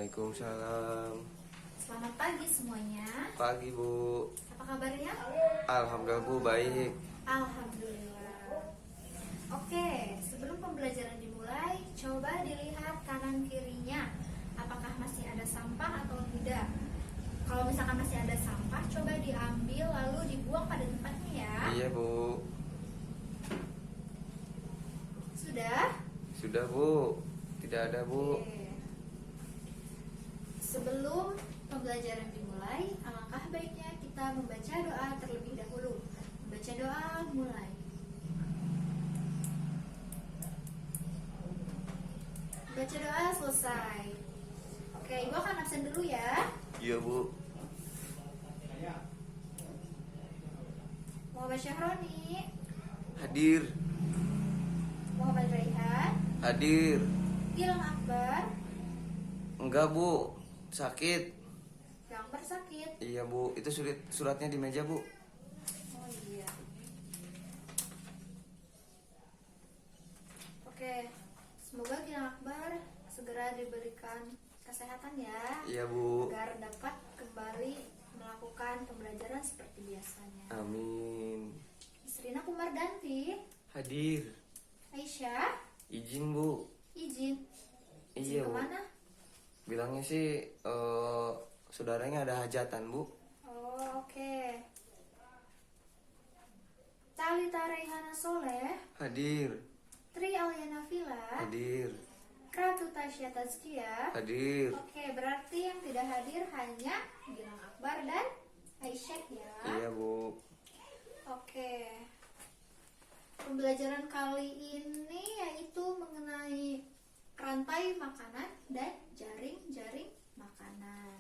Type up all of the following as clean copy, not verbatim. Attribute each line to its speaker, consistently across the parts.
Speaker 1: Waalaikumsalam.
Speaker 2: Selamat pagi semuanya.
Speaker 1: Pagi Bu.
Speaker 2: Apa kabarnya?
Speaker 1: Alhamdulillah Bu, baik.
Speaker 2: Alhamdulillah. Oke, sebelum pembelajaran dimulai, coba dilihat kanan kirinya. Apakah masih ada sampah atau tidak? Kalau misalkan masih ada sampah, coba diambil lalu dibuang pada tempatnya ya.
Speaker 1: Iya Bu.
Speaker 2: Sudah?
Speaker 1: Sudah Bu. Tidak ada Bu.
Speaker 2: Oke. Sebelum pembelajaran dimulai, alangkah baiknya kita membaca doa terlebih dahulu. Membaca doa mulai. Baca doa selesai. Oke, Ibu akan absen dulu ya.
Speaker 1: Iya Bu.
Speaker 2: Muhammad Syahroni,
Speaker 1: Hadir.
Speaker 2: Muhammad Raihan,
Speaker 1: Hadir.
Speaker 2: Gilang Akbar.
Speaker 1: Enggak Bu, sakit.
Speaker 2: Gilang Akbar sakit.
Speaker 1: Iya Bu, itu suratnya di meja Bu.
Speaker 2: Oh iya. Oke, semoga Gilang Akbar segera diberikan kesehatan ya.
Speaker 1: Iya Bu.
Speaker 2: Agar dapat kembali melakukan pembelajaran seperti biasanya.
Speaker 1: Amin.
Speaker 2: Isrina Kumardanti,
Speaker 1: Hadir.
Speaker 2: Aisyah,
Speaker 1: Izin Bu.
Speaker 2: izin.
Speaker 1: Iya Bu.
Speaker 2: Kemana?
Speaker 1: Bilangnya sih saudaranya ada hajatan Bu.
Speaker 2: Oh, oke. Talita Reihana Soleh,
Speaker 1: Hadir.
Speaker 2: Tri Alyana Villa,
Speaker 1: Hadir.
Speaker 2: Ratu Tasya Tazkia.
Speaker 1: Hadir.
Speaker 2: Oke, berarti yang tidak hadir hanya Gilang Akbar dan Aisyah ya.
Speaker 1: Iya Bu.
Speaker 2: Oke. Pembelajaran kali ini yaitu mengenai rantai makanan dan jaring-jaring makanan.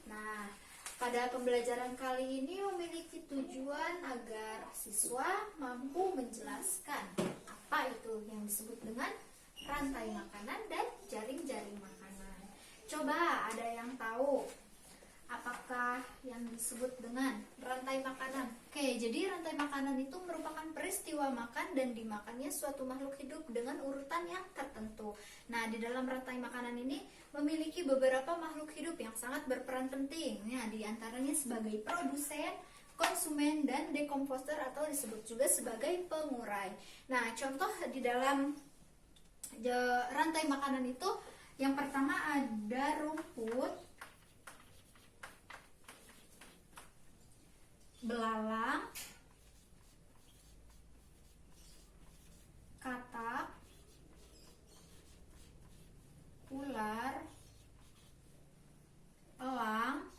Speaker 2: Nah, pada pembelajaran kali ini memiliki tujuan agar siswa mampu menjelaskan apa itu yang disebut dengan rantai makanan dan jaring-jaring makanan. Coba ada yang tahu apakah yang disebut dengan rantai makanan? Oke, jadi rantai makanan itu merupakan peristiwa makan dan dimakannya suatu makhluk hidup dengan urutan yang tertentu. Nah, di dalam rantai makanan ini memiliki beberapa makhluk hidup yang sangat berperan penting. Nah, di antaranya sebagai produsen, konsumen, dan dekomposer atau disebut juga sebagai pengurai. Nah, contoh di dalam rantai makanan itu yang pertama ada rumput, belalang, katak, ular, elang,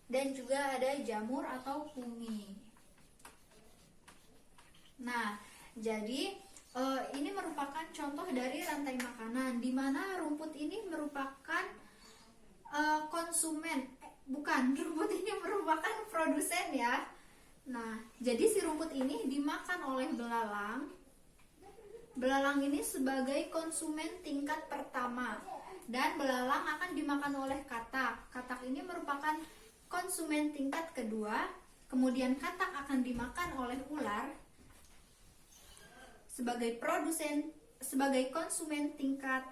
Speaker 2: dan juga ada jamur atau fungi. Nah, jadi ini merupakan contoh dari rantai makanan, di mana rumput ini merupakan konsumen. Bukan, rumput ini merupakan produsen ya. Nah, jadi si rumput ini dimakan oleh belalang. Belalang ini sebagai konsumen tingkat pertama. Dan belalang akan dimakan oleh katak. Katak ini merupakan konsumen tingkat kedua. Kemudian katak akan dimakan oleh ular sebagai produsen, sebagai konsumen tingkat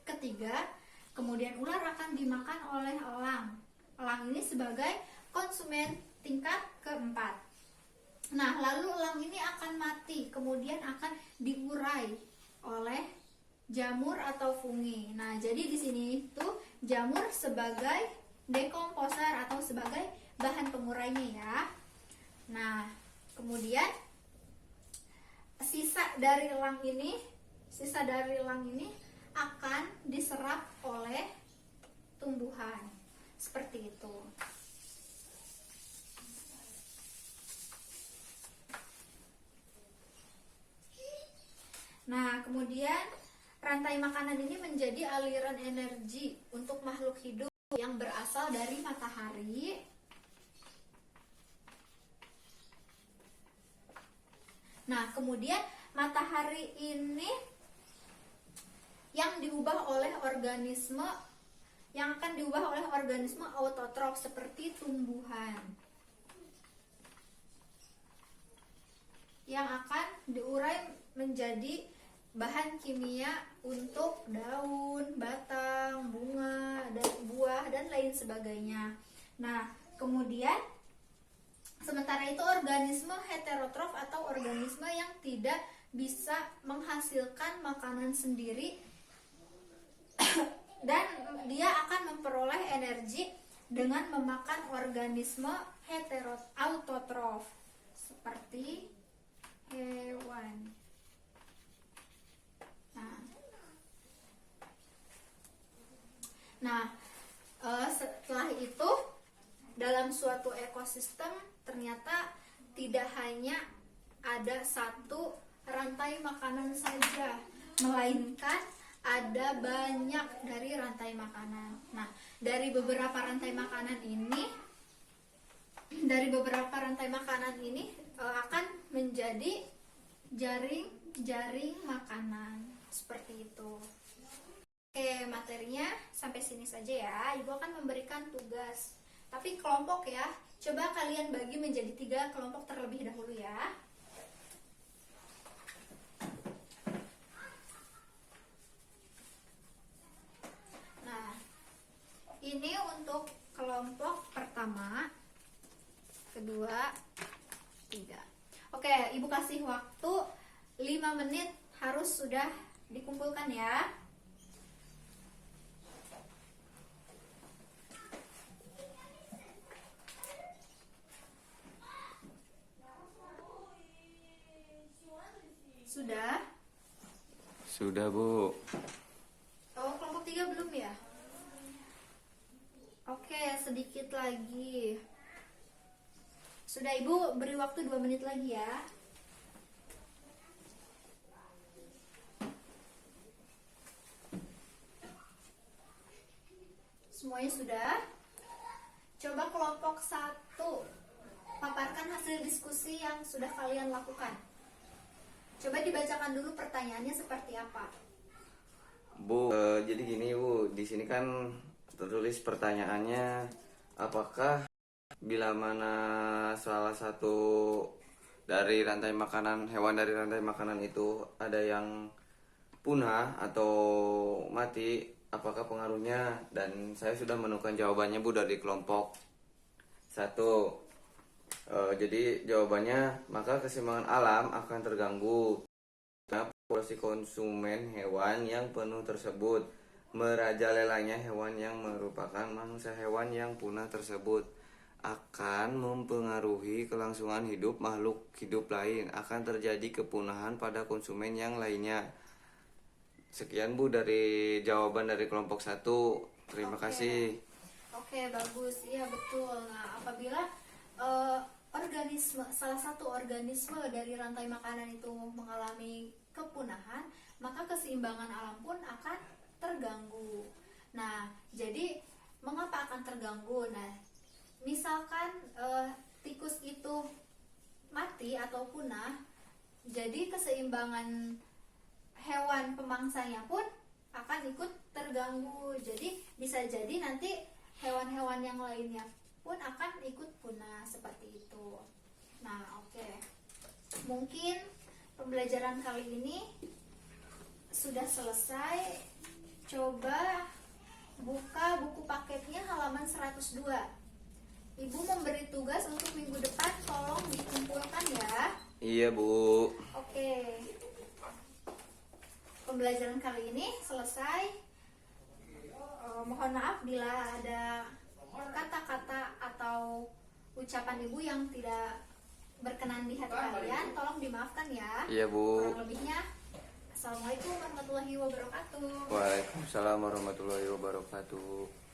Speaker 2: ketiga. Kemudian ular akan dimakan oleh elang. Elang ini sebagai konsumen tingkat keempat. Nah, lalu elang ini akan mati, kemudian akan diurai oleh jamur atau fungi. Nah, jadi di sini tuh jamur sebagai dekomposer atau sebagai bahan pengurainya ya. Nah, kemudian sisa dari elang ini akan diserap oleh tumbuhan. Seperti itu. Nah, kemudian rantai makanan ini menjadi aliran energi untuk makhluk hidup yang berasal dari matahari. Nah, kemudian matahari ini yang diubah oleh organisme autotrof seperti tumbuhan yang akan diurai menjadi bahan kimia untuk daun, batang, bunga, dan buah dan lain sebagainya. Nah, kemudian sementara itu organisme heterotrof atau organisme yang tidak bisa menghasilkan makanan sendiri dan dia akan memperoleh energi dengan memakan organisme autotrof seperti hewan. Nah, setelah itu dalam suatu ekosistem ternyata tidak hanya ada satu rantai makanan saja, melainkan ada banyak dari rantai makanan. Nah, dari beberapa rantai makanan ini akan menjadi jaring-jaring makanan seperti itu. Oke, materinya sampai sini saja ya. Ibu akan memberikan tugas, tapi kelompok ya. Coba kalian bagi menjadi 3 kelompok terlebih dahulu ya. Nah, ini untuk kelompok pertama, kedua, 3. Oke, ibu kasih waktu 5 menit, harus sudah dikumpulkan ya. Sudah?
Speaker 1: Sudah, Bu.
Speaker 2: Oh, kelompok 3 belum ya? Oke, sedikit lagi. Sudah, Ibu beri waktu 2 menit lagi ya. Semuanya sudah? Coba kelompok 1 paparkan hasil diskusi yang sudah kalian lakukan. Coba dibacakan dulu pertanyaannya seperti apa.
Speaker 1: Bu, jadi gini Bu, di sini kan tertulis pertanyaannya, apakah bila mana salah satu dari rantai makanan, hewan dari rantai makanan itu ada yang punah atau mati, apakah pengaruhnya? Dan saya sudah menemukan jawabannya Bu dari kelompok 1. Jadi jawabannya, maka keseimbangan alam akan terganggu karena populasi konsumen hewan yang penuh tersebut merajalelanya hewan yang merupakan mangsa hewan yang punah tersebut akan mempengaruhi kelangsungan hidup makhluk hidup lain, akan terjadi kepunahan pada konsumen yang lainnya. Sekian Bu dari jawaban dari kelompok 1. Terima kasih.
Speaker 2: Oke, bagus. Iya, betul. Nah, apabila salah satu organisme dari rantai makanan itu mengalami kepunahan, maka keseimbangan alam pun akan terganggu. Nah, jadi mengapa akan terganggu? Nah, misalkan tikus itu mati atau punah, jadi keseimbangan hewan pemangsanya pun akan ikut terganggu. Jadi bisa jadi nanti hewan-hewan yang lainnya pun akan ikut punah seperti itu. Nah, oke. Mungkin pembelajaran kali ini sudah selesai. Coba buka buku paketnya halaman 102. Ibu memberi tugas untuk minggu depan, tolong dikumpulkan ya.
Speaker 1: Iya Bu.
Speaker 2: Oke. Pembelajaran kali ini selesai. Mohon maaf bila ada kata-kata atau ucapan ibu yang tidak berkenan di hati kalian, tolong dimaafkan ya.
Speaker 1: Iya Bu.
Speaker 2: Kurang lebihnya, Assalamualaikum warahmatullahi wabarakatuh.
Speaker 1: Waalaikumsalam warahmatullahi wabarakatuh.